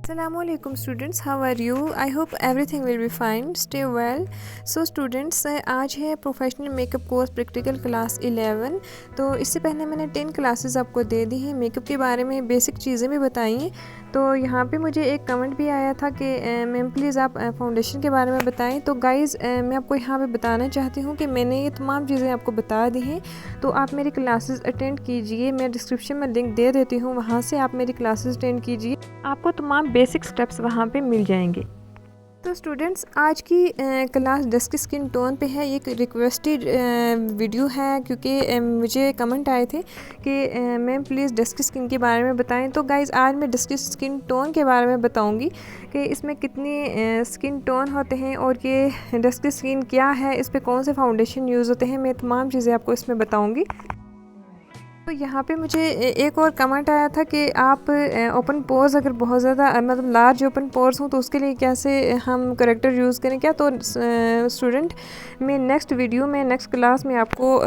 Assalamualaikum students, how are you? I hope everything will be fine. Stay well. So students, आज है professional makeup course practical class 11। तो इससे पहले मैंने 10 classes आपको दे दी हैं, मेकअप के बारे में बेसिक चीज़ें भी बताई हैं। तो यहाँ पे मुझे एक कमेंट भी आया था कि मैम प्लीज़ आप फाउंडेशन के बारे में बताएं। तो गाइज़ मैं आपको यहाँ पे बताना चाहती हूँ कि मैंने ये तमाम चीज़ें आपको बता दी हैं, तो आप मेरी क्लासेस अटेंड कीजिए। मैं डिस्क्रिप्शन में लिंक दे देती हूँ, वहाँ से आप मेरी क्लासेस अटेंड कीजिए, आपको तमाम बेसिक स्टेप्स वहाँ पे मिल जाएंगे। तो स्टूडेंट्स, आज की क्लास डस्की स्किन टोन पे है। ये एक रिक्वेस्टेड वीडियो है क्योंकि मुझे कमेंट आए थे कि मैम प्लीज़ डस्की स्किन के बारे में बताएं। तो गाइज़ आज मैं डस्की स्किन टोन के बारे में बताऊंगी कि इसमें कितने स्किन टोन होते हैं और ये डस्की स्किन क्या है, इस पर कौन से फाउंडेशन यूज़ होते हैं, मैं तमाम चीज़ें आपको इसमें बताऊँगी। तो यहाँ पे मुझे एक और कमेंट आया था कि आप ओपन पोर्स अगर बहुत ज़्यादा मतलब लार्ज ओपन पोर्स हों तो उसके लिए कैसे हम करेक्टर यूज़ करें क्या। तो स्टूडेंट मैं नेक्स्ट वीडियो में नेक्स्ट क्लास में आपको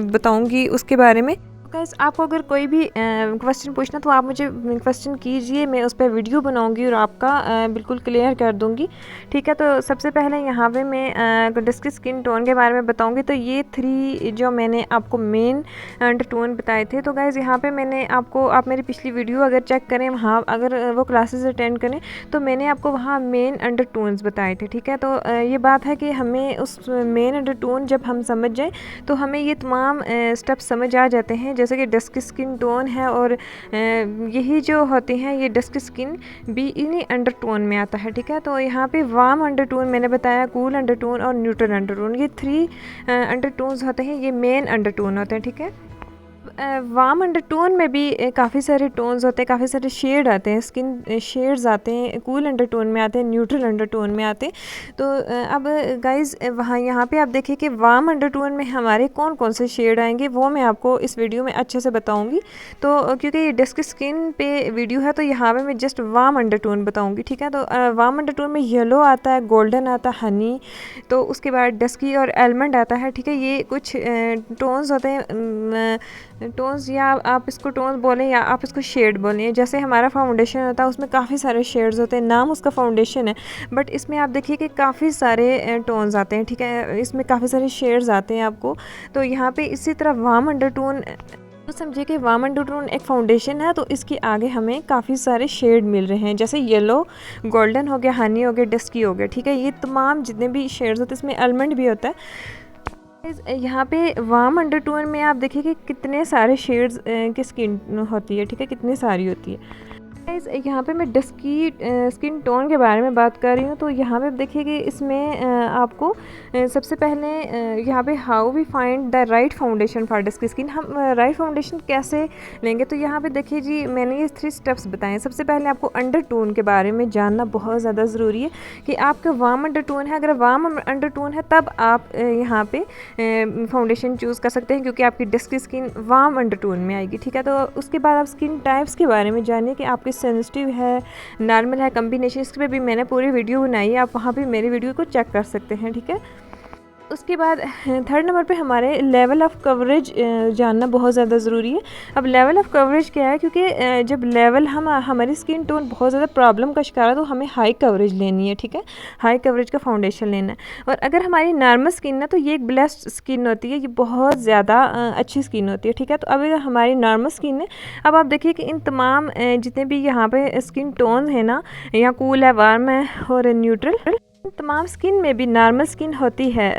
बताऊंगी उसके बारे में। गाइस आपको अगर कोई भी क्वेश्चन पूछना तो आप मुझे क्वेश्चन कीजिए, मैं उस पर वीडियो बनाऊंगी और आपका बिल्कुल क्लियर कर दूंगी, ठीक है। तो सबसे पहले यहाँ पे मैं डस्की स्किन टोन के बारे में बताऊंगी। तो ये 3 जो मैंने आपको मेन अंडरटोन बताए थे। तो गाइस यहाँ पे मैंने आपको, आप मेरी पिछली वीडियो अगर चेक करें, वहाँ अगर वो क्लासेस अटेंड करें तो मैंने आपको वहाँ मेन अंडरटोन्स बताए थे, ठीक है। तो ये बात है कि हमें उस मेन अंडरटोन जब हम समझ जाएँ तो हमें ये तमाम स्टेप्स समझ आ जाते हैं, जैसे कि डस्की स्किन टोन है और यही जो होते हैं ये डस्की स्किन भी इन्हीं अंडरटोन में आता है, ठीक है। तो यहाँ पे वार्म अंडरटोन मैंने बताया, कूल अंडरटोन और न्यूट्रल अंडरटोन, ये 3 अंडरटोन्स होते हैं, ये मेन अंडरटोन होते हैं, ठीक है। वार्म अंडरटोन में भी काफ़ी सारे टोन्स होते हैं, काफ़ी सारे शेड आते हैं, स्किन शेड्स आते हैं, कूल अंडरटोन में आते हैं, न्यूट्रल अंडरटोन में आते हैं। तो अब गाइज़ वहाँ यहाँ पे आप देखिए कि वार्म अंडरटोन में हमारे कौन कौन से शेड आएंगे वो मैं आपको इस वीडियो में अच्छे से बताऊंगी। तो क्योंकि ये डस्की स्किन पे वीडियो है तो यहाँ पे मैं जस्ट वार्म अंडरटोन बताऊँगी, ठीक है। तो वार्म अंडरटोन में येलो आता है, गोल्डन आता है, हनी, तो उसके बाद डस्की और एलमंड आता है, ठीक है। ये कुछ टोन्स होते हैं, टोन्स, या आप इसको टोन्स बोलें या आप इसको शेड बोलें। जैसे हमारा फाउंडेशन होता है उसमें काफ़ी सारे शेड्स होते हैं, नाम उसका फाउंडेशन है, बट इसमें आप देखिए कि काफ़ी सारे टोन्स आते हैं, ठीक है। इसमें काफ़ी सारे शेड्स आते हैं आपको। तो यहाँ पे इसी तरह वार्म अंडरटोन, तो समझिए कि वार्म अंडरटोन एक फाउंडेशन है, तो इसके आगे हमें काफ़ी सारे शेड मिल रहे हैं, जैसे येलो, गोल्डन हो गया, हनी हो गया, डस्की हो गया, ठीक है। ये तमाम जितने भी शेड्स होते हैं, इसमें आलमंड भी होता है। यहाँ पे वार्म अंडरटोन में आप देखिए कि कितने सारे शेड्स की स्किन होती है, ठीक है, कितनी सारी होती है। यहाँ पे मैं डस्की स्किन टोन के बारे में बात कर रही हूँ। तो यहाँ पे देखिए कि इसमें आपको सबसे पहले यहाँ पे how we find the right foundation for dusky skin, हम राइट फाउंडेशन कैसे लेंगे। तो यहाँ पे देखिए जी, मैंने ये 3 स्टेप्स बताए हैं। सबसे पहले आपको अंडरटोन के बारे में जानना बहुत ज़्यादा ज़रूरी है कि आपका वार्म अंडरटोन है, अगर वार्म अंडरटोन है तब आप यहाँ पे फाउंडेशन चूज़ कर सकते हैं, क्योंकि आपकी डस्की स्किन वार्म अंडरटोन में आएगी, ठीक है। तो उसके बाद आप स्किन टाइप्स के बारे में जानिए कि आपकी सेंसिटिव है, नॉर्मल है, कम्बिनेशन, इस पर भी मैंने पूरी वीडियो बनाई है, आप वहाँ पे मेरी वीडियो को चेक कर सकते हैं, ठीक है। उसके बाद 3rd नंबर पे हमारे लेवल ऑफ़ कवरेज जानना बहुत ज़्यादा ज़रूरी है। अब लेवल ऑफ़ कवरेज क्या है, क्योंकि जब लेवल हमारी स्किन टोन बहुत ज़्यादा प्रॉब्लम का शिकार है तो हमें हाई कवरेज लेनी है, ठीक है, हाई कवरेज का फाउंडेशन लेना है। और अगर हमारी नॉर्मल स्किन है तो ये एक ब्लेस्ड स्किन होती है, ये बहुत ज़्यादा अच्छी स्किन होती है, ठीक है। तो अब अगर हमारी नॉर्मल स्किन है, अब आप देखिए कि इन तमाम जितने भी यहाँ पे स्किन टोन है ना, यहाँ कूल है, वार्म है और न्यूट्रल, तमाम स्किन में भी नॉर्मल स्किन होती है।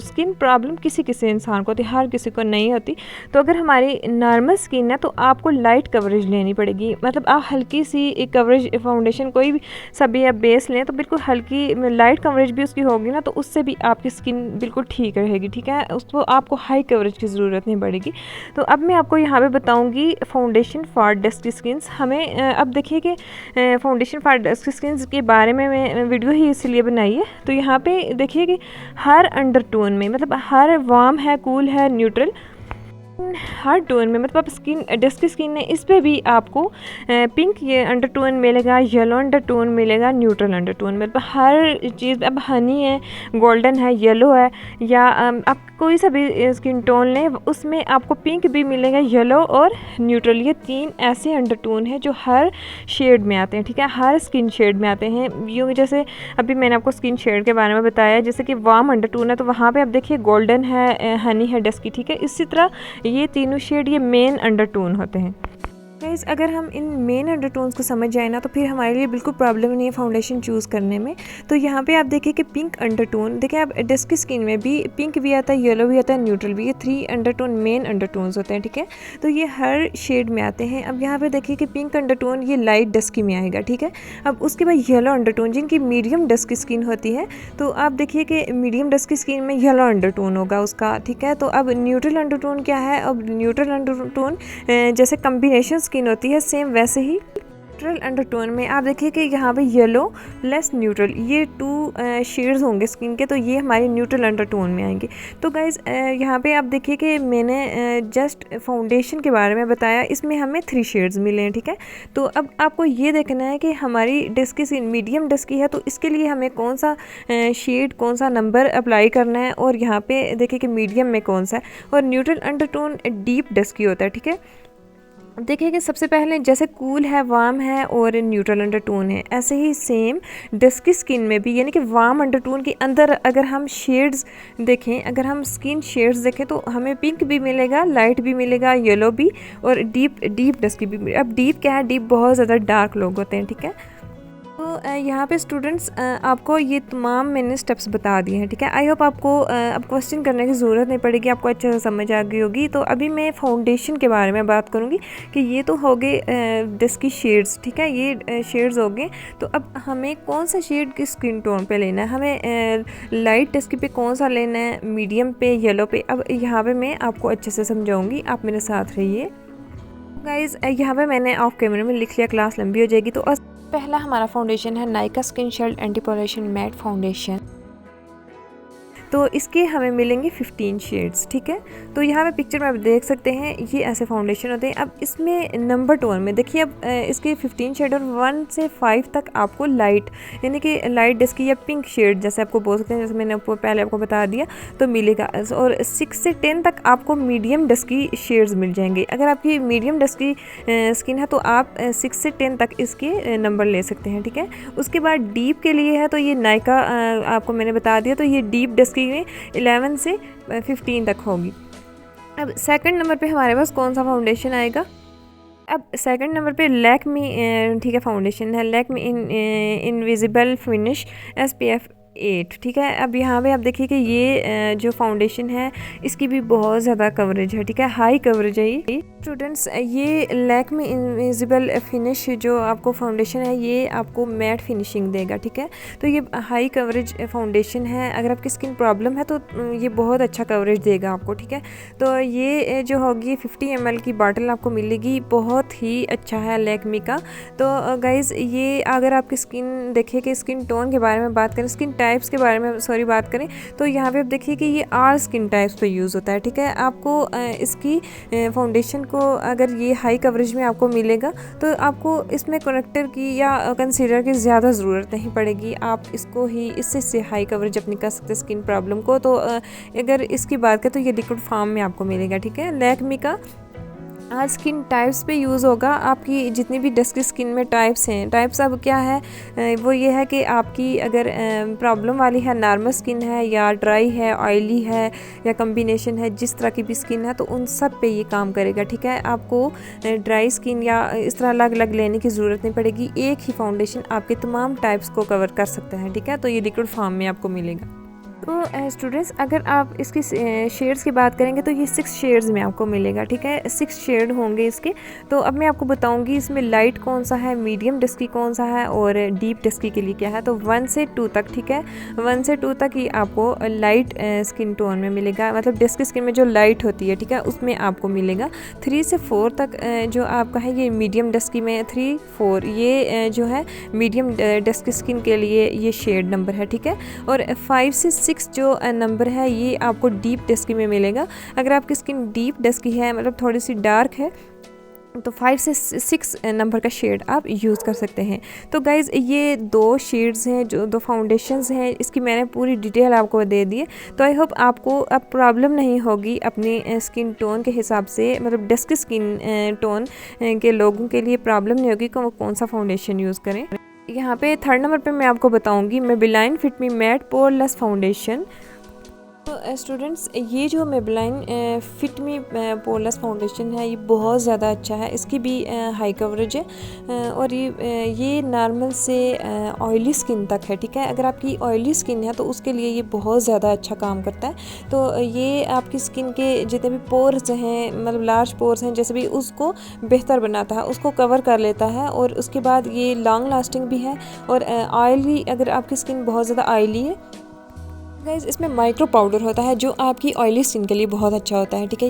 स्किन प्रॉब्लम किसी किसी इंसान को होती है, हर किसी को नहीं होती। तो अगर हमारी नॉर्मल स्किन है तो आपको लाइट कवरेज लेनी पड़ेगी, मतलब आप हल्की सी कवरेज फाउंडेशन कोई भी सभी आप बेस लें तो बिल्कुल हल्की लाइट कवरेज भी उसकी होगी ना, तो उससे भी आपकी स्किन बिल्कुल ठीक रहेगी, ठीक है। उसको आपको हाई कवरेज की ज़रूरत नहीं पड़ेगी। तो अब मैं आपको यहाँ पर बताऊँगी फाउंडेशन फॉर डस्की स्किन्स। हमें अब देखिए कि फाउंडेशन फॉर डस्की स्किन्स के बारे में मैं वीडियो ही इसलिए बनाई है। तो यहाँ पे देखिए कि हर अंडरटोन में, मतलब हर वार्म है, कूल है, न्यूट्रल, हर टोन में, मतलब स्किन डस्की स्किन है, इस पे भी आपको पिंक ये अंडरटोन मिलेगा, येलो अंडरटोन मिलेगा, न्यूट्रल अंडरटोन, मतलब हर चीज़। अब हनी है, गोल्डन है, येलो है, या आप कोई सा भी स्किन टोन लें उसमें आपको पिंक भी मिलेगा, येलो और न्यूट्रल। ये 3 ऐसे अंडरटोन हैं जो हर शेड में आते हैं, ठीक है, हर स्किन शेड में आते हैं। यूँ जैसे अभी मैंने आपको स्किन शेड के बारे में बताया, जैसे कि वार्म अंडरटोन है तो वहाँ पे आप देखिए गोल्डन है, हनी है, डस्की, ठीक है। इसी तरह ये तीनों शेड ये मेन अंडरटोन होते हैं। गाइस अगर हम इन मेन अंडरटोन्स को समझ जाए ना तो फिर हमारे लिए बिल्कुल प्रॉब्लम नहीं है फाउंडेशन चूज़ करने में। तो यहाँ पे आप देखिए कि पिंक अंडरटोन, देखिए आप डस्की स्किन में भी पिंक भी आता है, येलो भी आता है, न्यूट्रल भी, ये 3 अंडरटोन मेन अंडरटोन्स होते हैं, ठीक है। तो ये हर शेड में आते हैं। अब यहाँ पे देखिए कि पिंक अंडरटोन ये लाइट डस्की में आएगा, ठीक है। अब उसके बाद येलो अंडरटोन जिनकी मीडियम डस्की स्किन होती है, तो आप देखिए कि मीडियम डस्की स्किन में येलो अंडरटोन होगा उसका, ठीक है। तो अब न्यूट्रल अंडरटोन क्या है, अब न्यूट्रल अंडरटोन जैसे कम्बिनेशन स्किन होती है सेम वैसे ही न्यूट्रल अंडरटोन में आप देखिए कि यहाँ पे येलो प्लस न्यूट्रल ये 2 शेड्स होंगे स्किन के, तो ये हमारे न्यूट्रल अंडरटोन में आएंगे। तो गाइज़ यहाँ पे आप देखिए कि मैंने जस्ट फाउंडेशन के बारे में बताया, इसमें हमें 3 शेड्स मिले हैं, ठीक है। तो अब आपको ये देखना है कि हमारी डस्की स्किन मीडियम डस्की है, तो इसके लिए हमें कौन सा शेड, कौन सा नंबर अप्लाई करना है, और यहाँ पे देखिए कि मीडियम में कौन सा है, और न्यूट्रल अंडरटोन डीप डस्की होता है, ठीक है। देखिए कि सबसे पहले जैसे कूल है, वार्म है और न्यूट्रल अंडरटोन है, ऐसे ही सेम डस्की स्किन में भी, यानी कि वार्म अंडरटोन के अंदर अगर हम शेड्स देखें, अगर हम स्किन शेड्स देखें तो हमें पिंक भी मिलेगा, लाइट भी मिलेगा, येलो भी, और डीप डस्की भी। अब डीप क्या है, डीप बहुत ज़्यादा डार्क लोग होते हैं, ठीक है। तो यहाँ पे स्टूडेंट्स आपको ये तमाम मैंने स्टेप्स बता दिए हैं, ठीक है। आई होप आपको अब क्वेश्चन करने की ज़रूरत नहीं पड़ेगी, आपको अच्छे से समझ आ गई होगी। तो अभी मैं फाउंडेशन के बारे में बात करूँगी कि ये तो हो गए डस्की शेड्स, ठीक है, ये शेड्स हो गए। तो अब हमें कौन सा शेड किस स्किन टोन पे लेना है, हमें लाइट डस्की पे कौन सा लेना है, मीडियम पे, येलो पे। अब यहाँ पर मैं आपको अच्छे से समझाऊँगी, आप मेरे साथ रहिए। गाइज़ यहाँ पे मैंने ऑफ कैमरे में लिख लिया, क्लास लंबी हो जाएगी। तो पहला हमारा फाउंडेशन है Nykaa skin shield anti pollution matte foundation, तो इसके हमें मिलेंगे 15 शेड्स, ठीक है। तो यहाँ पे पिक्चर में आप देख सकते हैं ये ऐसे फाउंडेशन होते हैं। अब इसमें नंबर टोन में देखिए, अब इसके 15 शेड और 1 से 5 तक आपको लाइट, यानी कि लाइट डस्की या पिंक शेड जैसे आपको बोल सकते हैं, जैसे मैंने पहले आपको बता दिया, तो मिलेगा। और 6 से 10 तक आपको मीडियम डस्की शेड्स मिल जाएंगे। अगर आपकी मीडियम डस्की स्किन है तो आप 6 से 10 तक इसके नंबर ले सकते हैं, ठीक है। उसके बाद डीप के लिए है तो ये नायका आपको मैंने बता दिया, तो ये डीप डस्की में 11 से 15 तक होगी। अब सेकंड नंबर पे हमारे पास कौन सा फाउंडेशन आएगा, अब सेकंड नंबर पे लैक्मी, ठीक है, फाउंडेशन है लैक्मी इनविजिबल फिनिश SPF 8, ठीक है। अब यहाँ पे आप देखिए कि ये जो फाउंडेशन है इसकी भी बहुत ज़्यादा कवरेज है, ठीक है, हाई कवरेज है ये। स्टूडेंट्स ये लैक्मी इनविजिबल फिनिश जो आपको फाउंडेशन है ये आपको मैट फिनिशिंग देगा, ठीक है। तो ये हाई कवरेज फाउंडेशन है, अगर आपकी स्किन प्रॉब्लम है तो ये बहुत अच्छा कवरेज देगा आपको, ठीक है। तो ये जो होगी 50 ml की बॉटल आपको मिलेगी, बहुत ही अच्छा है लैक्मी का। तो गाइज़ ये अगर आपकी स्किन देखिए कि स्किन टोन के बारे में बात करें, स्किन टाइप्स के बारे में बात करें, तो यहाँ पे आप देखिए कि ये ऑल स्किन टाइप्स पे यूज़ होता है, ठीक है। आपको इसकी फाउंडेशन को अगर ये हाई कवरेज में आपको मिलेगा तो आपको इसमें करेक्टर की या कंसीलर की ज़्यादा ज़रूरत नहीं पड़ेगी, आप इसको ही इससे हाई कवरेज अपनी कर सकते स्किन प्रॉब्लम को। तो अगर इसकी बात करें तो ये लिक्विड फॉर्म में आपको मिलेगा, ठीक है। लैक्मी का आज स्किन टाइप्स पे यूज़ होगा, आपकी जितनी भी डस्की स्किन में टाइप्स हैं, टाइप्स अब क्या है वो ये है कि आपकी अगर प्रॉब्लम वाली है, नॉर्मल स्किन है या ड्राई है, ऑयली है या कम्बिनेशन है, जिस तरह की भी स्किन है तो उन सब पे ये काम करेगा, ठीक है। आपको ड्राई स्किन या इस तरह अलग अलग लेने की ज़रूरत नहीं पड़ेगी, एक ही फाउंडेशन आपके तमाम टाइप्स को कवर कर सकता है, ठीक है। तो ये लिक्विड फॉर्म में आपको मिलेगा। तो स्टूडेंट्स अगर आप इसकी शेड्स की बात करेंगे तो ये 6 शेड्स में आपको मिलेगा, ठीक है, 6 शेड होंगे इसके। तो अब मैं आपको बताऊंगी इसमें लाइट कौन सा है, मीडियम डस्की कौन सा है और डीप डस्की के लिए क्या है। तो 1 से 2 तक, ठीक है, 1 से 2 तक ही आपको लाइट स्किन टोन में मिलेगा, मतलब डस्की स्किन में जो लाइट होती है, ठीक है, उसमें आपको मिलेगा। 3 से 4 तक जो आपका है ये मीडियम डस्की में, 3, 4 ये जो है मीडियम डस्की स्किन के लिए ये शेड नंबर है, ठीक है। और 5 से 6 6 जो नंबर है ये आपको डीप डस्की में मिलेगा। अगर आपकी स्किन डीप डस्की है, मतलब थोड़ी सी डार्क है, तो 5 से 6 नंबर का शेड आप यूज़ कर सकते हैं। तो गाइज़ ये 2 शेड्स हैं, जो 2 फाउंडेशंस हैं, इसकी मैंने पूरी डिटेल आपको दे दी है। तो आई होप आपको अब प्रॉब्लम नहीं होगी अपनी स्किन टोन के हिसाब से, मतलब डस्क स्किन टोन के लोगों के लिए प्रॉब्लम नहीं होगी कि वो कौन सा फाउंडेशन यूज़ करें। यहाँ पे 3rd नंबर पे मैं आपको बताऊँगी मेबेलिन फिट मी मैट पोरलेस फाउंडेशन। तो स्टूडेंट्स ये जो मेबेलिन फिट मी पोरलेस फाउंडेशन है ये बहुत ज़्यादा अच्छा है, इसकी भी हाई कवरेज है और ये नॉर्मल से ऑयली स्किन तक है, ठीक है। अगर आपकी ऑयली स्किन है तो उसके लिए ये बहुत ज़्यादा अच्छा काम करता है। तो ये आपकी स्किन के जितने भी पोर्स हैं, मतलब लार्ज पोर्स हैं जैसे भी, उसको बेहतर बनाता है, उसको कवर कर लेता है। और उसके बाद ये लॉन्ग लास्टिंग भी है। और ऑयली, अगर आपकी स्किन बहुत ज़्यादा ऑयली है गाइज़, इसमें माइक्रो पाउडर होता है जो आपकी ऑयली स्किन के लिए बहुत अच्छा होता है, ठीक है।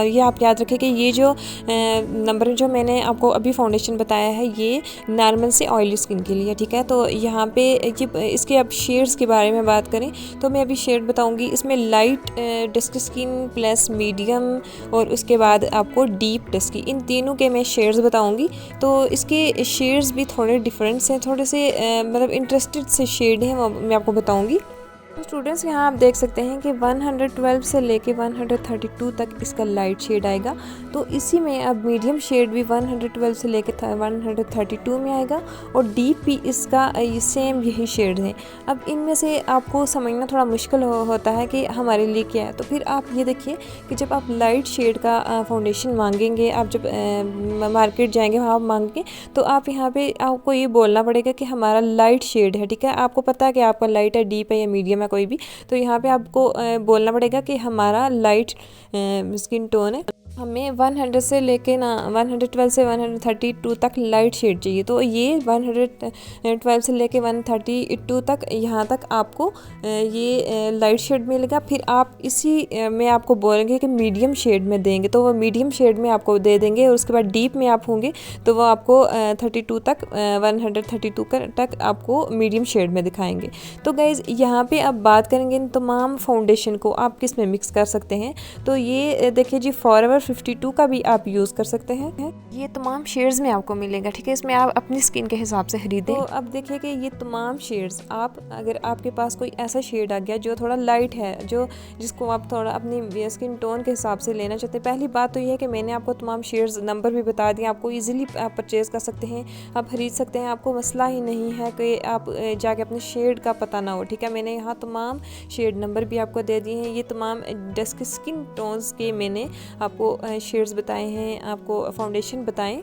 ये आप याद रखें कि ये जो नंबर जो मैंने आपको अभी फाउंडेशन बताया है ये नॉर्मल से ऑयली स्किन के लिए, ठीक है। तो यहाँ पे ये इसके अब शेड्स के बारे में बात करें तो मैं अभी शेड बताऊँगी। इसमें light dusky skin plus medium और उसके बाद आपको डीप डस्की, इन तीनों के मैं शेड्स बताऊँगी। तो इसके शेड्स भी थोड़े डिफरेंट्स हैं, थोड़े से मतलब इंटरेस्टेड से शेड हैं, वो मैं आपको बताऊँगी। तो स्टूडेंट्स यहाँ आप देख सकते हैं कि 112 से लेके 132 तक इसका लाइट शेड आएगा। तो इसी में अब मीडियम शेड भी 112 से लेके 132 में आएगा और डीप भी इसका सेम यही शेड है। अब इनमें से आपको समझना थोड़ा मुश्किल होता है कि हमारे लिए क्या है। तो फिर आप ये देखिए कि जब आप लाइट शेड का फाउंडेशन मांगेंगे, आप जब मार्केट जाएंगे वहाँ मांगेंगे, तो आप यहाँ पे आपको ये बोलना पड़ेगा कि हमारा लाइट शेड है, ठीक है। आपको पता है कि आपका लाइट है, डीप है या मीडियम है कोई भी, तो यहाँ पे आपको बोलना पड़ेगा कि हमारा लाइट स्किन टोन है। हमें 100 से लेके ना 112 से 132 तक लाइट शेड चाहिए। तो ये 112 से लेके 132 तक यहाँ तक आपको ये लाइट शेड मिलेगा। फिर आप इसी में आपको बोलेंगे कि मीडियम शेड में देंगे, तो वो मीडियम शेड में आपको दे देंगे। और उसके बाद डीप में आप होंगे तो वो आपको 32 तक 132 तक आपको मीडियम शेड में दिखाएंगे। तो गाइज़ यहाँ पे आप बात करेंगे इन तमाम फाउंडेशन को आप किस में मिक्स कर सकते हैं। तो ये देखिए जी, फॉरएवर 52 का भी आप यूज़ कर सकते हैं। ये तमाम शेड्स में आपको मिलेगा, ठीक है। इसमें आप अपनी स्किन के हिसाब से खरीदें। तो अब देखिए कि ये तमाम शेड्स आप, अगर आपके पास कोई ऐसा शेड आ गया जो थोड़ा लाइट है, जो जिसको आप थोड़ा अपनी स्किन टोन के हिसाब से लेना चाहते हैं, पहली बात तो ये है कि मैंने आपको तमाम शेड्स नंबर भी बता दिए, आपको ईजिली आप परचेज़ कर सकते हैं, आप खरीद सकते हैं। आपको मसला ही नहीं है कि आप जाके अपने शेड का पता ना हो, ठीक है। मैंने यहाँ तमाम शेड नंबर भी आपको दे दिए हैं। ये तमाम डस्क स्किन टोन्स के मैंने आपको शेड्स बताए हैं, आपको फाउंडेशन बताएं।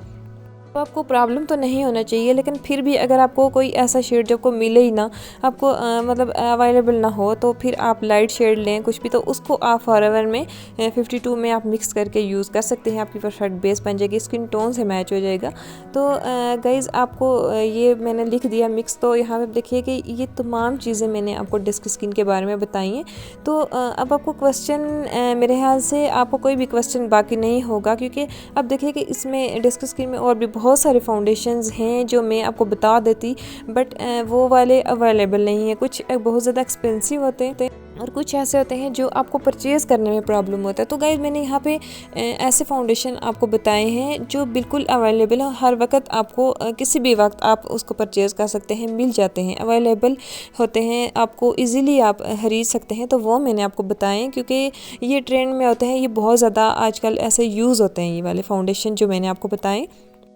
तो आपको प्रॉब्लम तो नहीं होना चाहिए, लेकिन फिर भी अगर आपको कोई ऐसा शेड जब को मिले ही ना, आपको मतलब अवेलेबल ना हो, तो फिर आप लाइट शेड लें कुछ भी, तो उसको आप फॉरएवर में 52 में आप मिक्स करके यूज़ कर सकते हैं। आपकी परफेक्ट बेस बन जाएगी, स्किन टोन से मैच हो जाएगा। तो गाइज़ आपको ये मैंने लिख दिया मिक्स। तो यहाँ पे देखिए कि ये तमाम चीज़ें मैंने आपको डस्क स्किन के बारे में बताई हैं। तो अब आपको क्वेश्चन, मेरे ख्याल से आपको कोई भी क्वेश्चन बाकी नहीं होगा, क्योंकि अब देखिए कि इसमें डस्क स्किन में और भी बहुत सारे फाउंडेशंस हैं जो मैं आपको बता देती, बट वो वाले अवेलेबल नहीं है। कुछ बहुत ज़्यादा एक्सपेंसिव होते हैं और कुछ ऐसे होते हैं जो आपको परचेज़ करने में प्रॉब्लम होता है। तो गाइस मैंने यहाँ पे ऐसे फाउंडेशन आपको बताए हैं जो बिल्कुल अवेलेबल है, हर वक्त आपको किसी भी वक्त आप उसको परचेज़ कर सकते हैं, मिल जाते हैं, अवेलेबल होते हैं, आपको इजीली आप खरीद सकते हैं। तो वो मैंने आपको बताएं क्योंकि ये ट्रेंड में होते हैं, ये बहुत ज़्यादा आजकल ऐसे यूज़ होते हैं ये वाले फाउंडेशन जो मैंने आपको बताएं।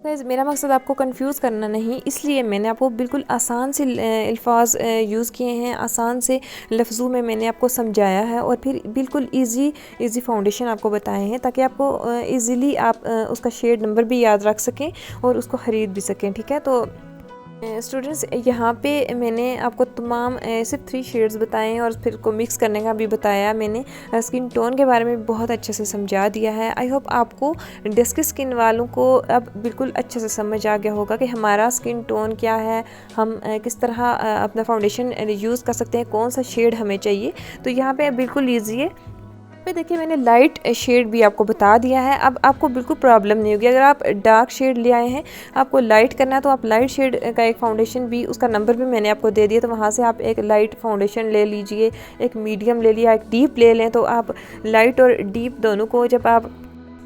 गाइस मेरा मकसद आपको कंफ्यूज करना नहीं, इसलिए मैंने आपको बिल्कुल आसान से अल्फाज यूज़ किए हैं, आसान से लफ्ज़ों में मैंने आपको समझाया है और फिर बिल्कुल इजी फाउंडेशन आपको बताए हैं ताकि आपको इजीली आप उसका शेड नंबर भी याद रख सकें और उसको ख़रीद भी सकें, ठीक है। तो स्टूडेंट्स यहाँ पे मैंने आपको तमाम सिर्फ 3 शेड्स बताए हैं और फिर को मिक्स करने का भी बताया। मैंने स्किन टोन के बारे में बहुत अच्छे से समझा दिया है। आई होप आपको डस्की स्किन वालों को अब बिल्कुल अच्छे से समझ आ गया होगा कि हमारा स्किन टोन क्या है, हम किस तरह अपना फाउंडेशन यूज़ कर सकते हैं, कौन सा शेड हमें चाहिए। तो यहाँ पे बिल्कुल ईजी है। पे देखिए मैंने लाइट शेड भी आपको बता दिया है। अब आपको बिल्कुल प्रॉब्लम नहीं होगी। अगर आप डार्क शेड ले आए हैं, आपको लाइट करना है, तो आप लाइट शेड का एक फाउंडेशन भी, उसका नंबर भी मैंने आपको दे दिया, तो वहाँ से आप एक लाइट फाउंडेशन ले लीजिए, एक मीडियम ले लिया, एक डीप ले लें। तो आप लाइट और डीप दोनों को जब आप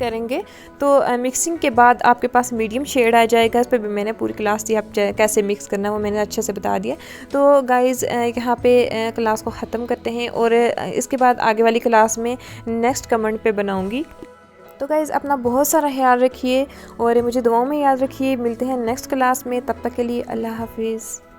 करेंगे तो मिक्सिंग के बाद आपके पास मीडियम शेड आ जाएगा। इस पर भी मैंने पूरी क्लास दी, आप कैसे मिक्स करना है वो मैंने अच्छे से बता दिया। तो गाइज़ यहाँ पे क्लास को ख़त्म करते हैं और इसके बाद आगे वाली क्लास में नेक्स्ट कमेंट पे बनाऊँगी। तो गाइज़ अपना बहुत सारा ख्याल रखिए और मुझे दुआओं में याद रखिए। मिलते हैं नेक्स्ट क्लास में, तब तक के लिए अल्लाह हाफिज़।